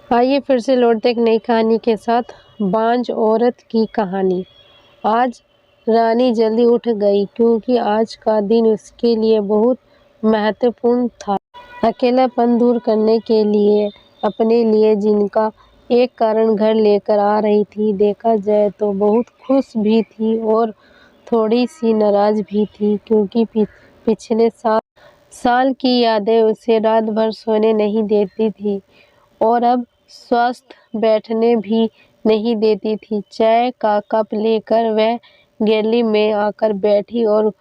آئیے پھر سے لوٹتے ایک نئی کہانی کے ساتھ۔ بانجھ عورت کی کہانی۔ آج رانی جلدی اٹھ گئی کیونکہ آج کا دن اس کے لیے بہت مہتوپورن تھا۔ اکیلا پن دور کرنے کے لیے اپنے لیے جن کا ایک کارن گھر لے کر آ رہی تھی۔ دیکھا جائے تو بہت خوش بھی تھی اور تھوڑی سی ناراض بھی تھی کیونکہ پچھلے سال کی یادیں اسے رات بھر سونے نہیں دیتی تھیں اور اب ساتھ بیٹھنے بھی نہیں دیتی تھیں۔ چائے کا کپ لے کر وہ گیلری میں آ کر بیٹھی اور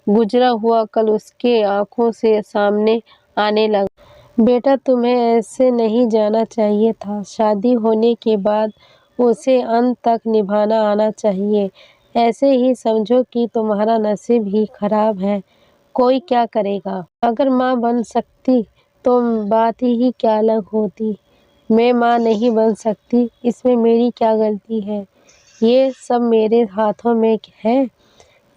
گزرا ہوا کل اس کی آنکھوں سے سامنے آنے لگا۔ بیٹا تمہیں ایسے نہیں جانا چاہیے تھا۔ شادی ہونے کے بعد اسے انت تک نبھانا آنا چاہیے۔ ایسے ہی سمجھو کہ تمہارا نصیب ہی خراب ہے، کوئی کیا کرے گا۔ اگر ماں بن سکتی تو بات ہی کیا الگ ہوتی۔ میں ماں نہیں بن سکتی، اس میں میری کیا غلطی ہے؟ یہ سب میرے ہاتھوں میں ہے۔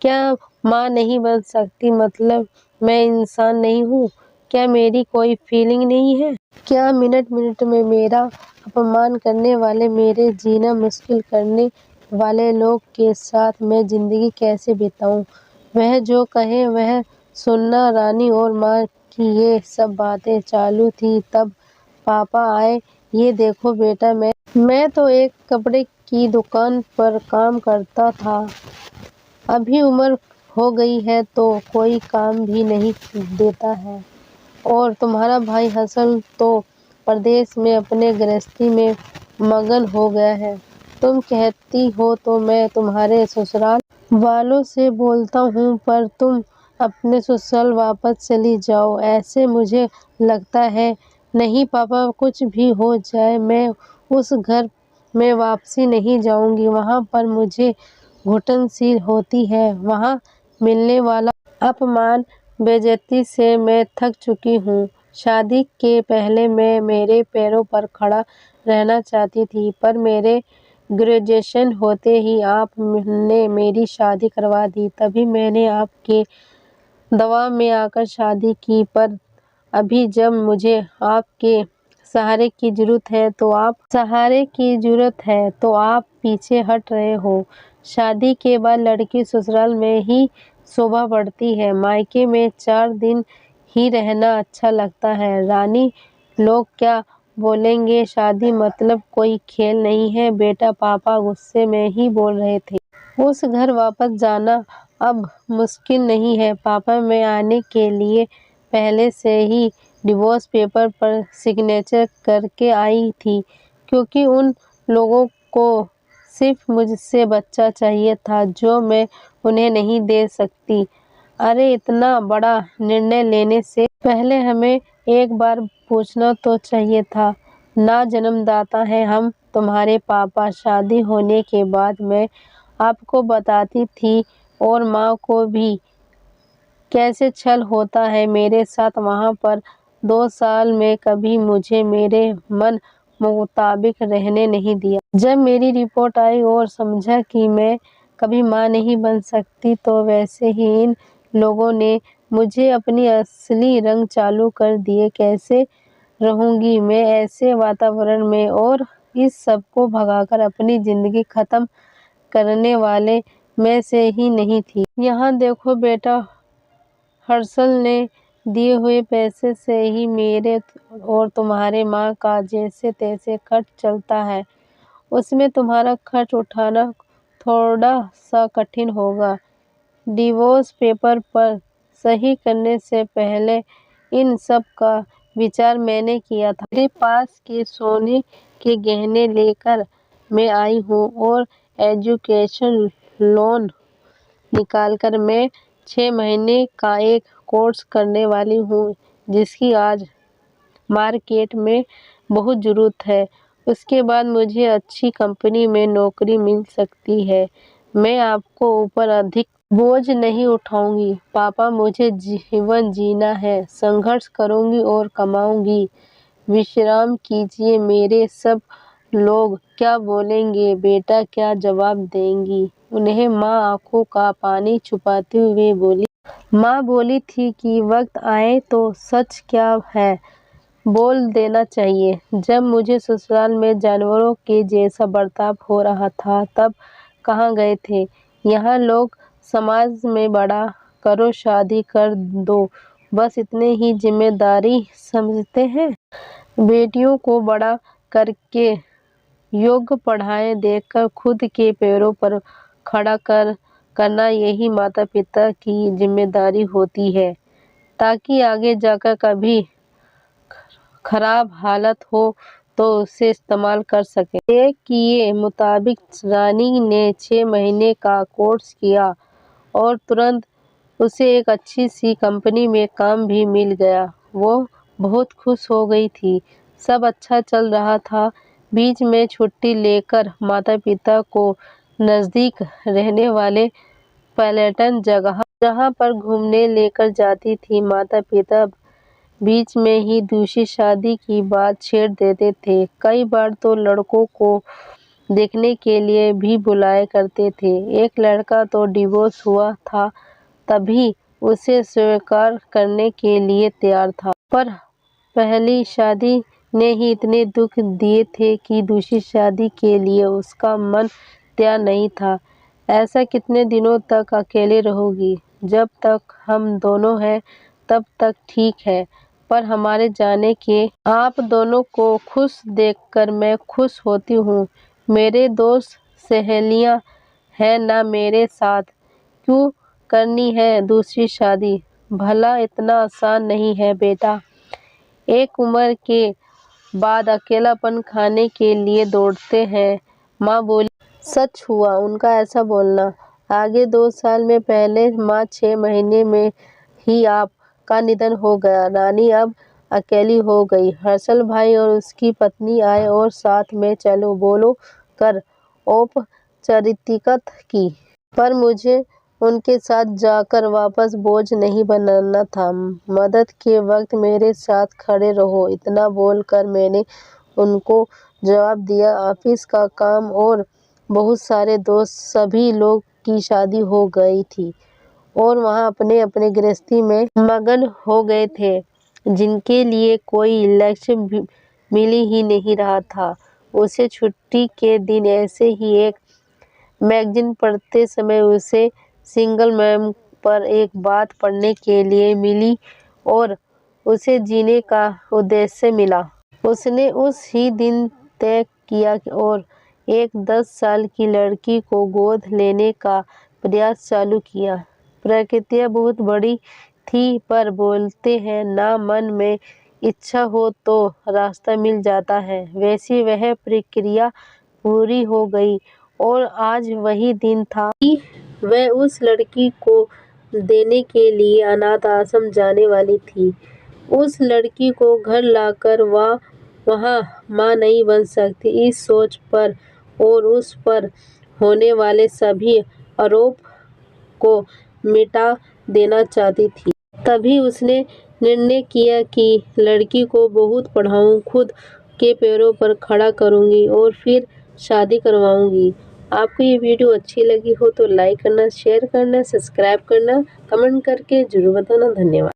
کیا ماں نہیں بن سکتی مطلب میں انسان نہیں ہوں؟ کیا میری کوئی فیلنگ نہیں ہے؟ کیا منٹ منٹ میں میرا اپمان کرنے والے، میرے جینا مشکل کرنے والے لوگ کے ساتھ میں زندگی کیسے بتاؤں؟ وہ جو کہیں وہ سننا۔ رانی اور ماں کی یہ سب باتیں چالو تھیں، تب پاپا آئے۔ یہ دیکھو بیٹا، میں تو ایک کپڑے کی دکان پر کام کرتا تھا، ابھی عمر ہو گئی ہے تو کوئی کام بھی نہیں دیتا ہے، اور تمہارا بھائی حسن تو پردیس میں اپنے گرہستی میں مگن ہو گیا ہے۔ تم کہتی ہو تو میں تمہارے سسرال والوں سے بولتا ہوں، پر تم اپنے سسرال واپس چلی جاؤ، ایسے مجھے لگتا ہے۔ نہیں پاپا، کچھ بھی ہو جائے میں اس گھر میں واپس نہیں جاؤں گی۔ وہاں پر مجھے گھٹن سی ہوتی ہے، وہاں ملنے والا اپمان، بے عزتی سے میں تھک چکی ہوں۔ شادی کے پہلے میں میرے پیروں پر کھڑا رہنا چاہتی تھی، پر میرے گریجویشن ہوتے ہی آپ نے میری شادی کروا دی، تبھی میں نے آپ کے دباؤ میں آ کر شادی کی۔ پر ابھی جب مجھے آپ کے سہارے کی ضرورت ہے تو آپ پیچھے ہٹ رہے ہو۔ شادی کے بعد لڑکی سسرال میں ہی شوبھا بڑھتی ہے، مائکے میں 4 دن ہی رہنا اچھا لگتا ہے۔ رانی لوگ کیا بولیں گے، شادی مطلب کوئی کھیل نہیں ہے بیٹا، پاپا غصے میں ہی بول رہے تھے۔ اس گھر واپس جانا اب ممکن نہیں ہے پاپا، میں آنے کے لیے پہلے سے ہی ڈیورس پیپر پر سگنیچر کر کے آئی تھی، کیونکہ ان لوگوں کو صرف مجھ سے بچہ چاہیے تھا جو میں انہیں نہیں دے سکتی۔ ارے اتنا بڑا نرنے لینے سے پہلے ہمیں ایک بار پوچھنا تو چاہیے تھا نا۔ جنم داتا ہیں ہم تمہارے پاپا۔ شادی ہونے کے بعد میں آپ کو بتاتی تھی اور ماں کو بھی کیسے چھل ہوتا ہے میرے ساتھ۔ وہاں پر 2 سال میں کبھی مجھے میرے من مطابق رہنے نہیں دیا۔ جب میری رپورٹ آئی اور سمجھا کہ میں کبھی ماں نہیں بن سکتی تو ویسے ہی ان لوگوں نے مجھے اپنے اصلی رنگ چالو کر دیے۔ کیسے رہوں گی میں ایسے واتاورن میں، اور اس سب کو بھگا کر اپنی زندگی ختم کرنے والے میں سے ہی نہیں تھی۔ یہاں دیکھو بیٹا، ہرشل نے دیے ہوئے پیسے سے ہی میرے اور تمہاری ماں کا جیسے تیسے خرچ چلتا ہے، اس میں تمہارا خرچ اٹھانا تھوڑا سا کٹھن ہوگا۔ ڈیورس پیپر پر صحیح کرنے سے پہلے ان سب کا وچار میں نے کیا تھا۔ میرے پاس کے سونے کے گہنے لے کر میں آئی ہوں اور ایجوکیشن لون نکال کر میں 6 مہینے کا ایک کورس کرنے والی ہوں جس کی آج مارکیٹ میں بہت ضرورت ہے۔ اس کے بعد مجھے اچھی کمپنی میں نوکری مل سکتی ہے۔ میں آپ کے اوپر ادھک بوجھ نہیں اٹھاؤں گی پاپا، مجھے جیون جینا ہے، سنگھرش کروں گی اور کماؤں گی۔ وشرام کیجیے۔ میرے سب لوگ کیا بولیں گے بیٹا، کیا جواب دیں گی انہیں؟ ماں آنکھوں کا پانی چھپاتے ہوئے بولی۔ ماں بولی تھی کہ وقت آئے تو سچ کیا ہے بول دینا چاہیے۔ جب مجھے سسرال میں جانوروں کے جیسا برتاؤ ہو رہا تھا تب کہاں گئے تھے؟ یہاں لوگ سماج میں بڑا کرو شادی کر دو بس اتنی ہی ذمہ داری سمجھتے ہیں۔ بیٹیوں کو بڑا کر کے یوگ پڑھائی دے کر خود کے پیروں پر کھڑا کرنا یہی ماتا پتا کی ذمہ داری ہوتی ہے تاکہ آگے جا کر کبھی خراب حالت ہو تو اسے استعمال کر سکیں۔ طے کے مطابق رانی نے 6 مہینے کا کورس کیا اور ترنت اسے ایک اچھی سی کمپنی میں کام بھی مل گیا۔ وہ بہت خوش ہو گئی تھی۔ سب اچھا چل رہا تھا۔ بیچ میں چھٹی لے کر ماتا پتا کو نزدیک رہنے والے پریٹن جگہ پر گھمانے لے کر جاتی تھی۔ ماتا پتا بیچ میں ہی دوسری شادی کی بات چھیڑ دیتے تھے۔ کئی بار تو لڑکوں کو دیکھنے کے لیے بھی بلایا کرتے تھے۔ ایک لڑکا تو ڈیورس ہوا تھا تب بھی اسے سویکار کرنے کے لیے تیار تھا۔ پر پہلی شادی نے ہی اتنے دکھ دیے تھے کہ دوسری شادی کے لیے اس کا من تیار نہیں تھا۔ ایسا کتنے دنوں تک اکیلے رہو گی؟ جب تک ہم دونوں ہیں تب تک ٹھیک ہے پر ہمارے جانے کے آپ دونوں کو خوش دیکھ کر میں خوش ہوتی ہوں۔ میرے دوست سہیلیاں ہیں نا میرے ساتھ، کیوں کرنی ہے دوسری شادی؟ بھلا اتنا آسان نہیں ہے بیٹا۔ ایک عمر کے بعد اکیلا پن کھانے کے لیے دوڑتے ہیں۔ ماں بولی۔ سچ ہوا ان کا ایسا بولنا۔ آگے 2 سال میں پہلے ماہ 6 مہینے میں ہی آپ کا ندھن ہو گیا۔ رانی اب اکیلی ہو گئی۔ ہرشل بھائی اور اس کی پتنی آئے اور ساتھ میں چلو بولو کر اوپچاریکتا کی۔ پر مجھے ان کے ساتھ جا کر واپس بوجھ نہیں بننا تھا۔ مدد کے وقت میرے ساتھ کھڑے رہو اتنا بول کر میں نے ان کو جواب دیا۔ آفس کا کام اور بہت سارے دوست سبھی لوگ کی شادی ہو گئی تھی اور وہ اپنے اپنے گرہستی میں مگن ہو گئے تھے جن کے لیے کوئی لکشیہ مل ہی نہیں رہا تھا۔ اسے چھٹی کے دن ایسے ہی ایک میگزین پڑھتے سمے اسے سنگل مم پر ایک بات پڑھنے کے لیے ملی اور اسے جینے کا ادیشیہ ملا۔ اس نے اس ہی دن طے کیا اور ایک 10 سال کی لڑکی کو گود لینے کا پریاس چالو کیا۔ پرکرتی بہت بڑی تھی پر بولتے ہیں نا من میں اچھا ہو تو راستہ مل جاتا ہے، ویسی وہ پرکریا پوری ہو گئی اور آج وہی دن تھا کہ وہ اس لڑکی کو دینے کے لیے اناتھ آشرم جانے والی تھی۔ اس لڑکی کو گھر لا کر وہ وہاں ماں نہیں بن سکتی، اس سوچ پر اور اس پر ہونے والے سبھی آروپ کو مٹا دینا چاہتی تھی۔ تبھی اس نے نرنے کیا کہ لڑکی کو بہت پڑھاؤں، خود کے پیروں پر کھڑا کروں گی اور پھر شادی کرواؤں گی۔ آپ کو یہ ویڈیو اچھی لگی ہو تو لائک کرنا، شیئر کرنا، سبسکرائب کرنا، کمنٹ کر کے ضرور بتانا۔ دھنیہ واد۔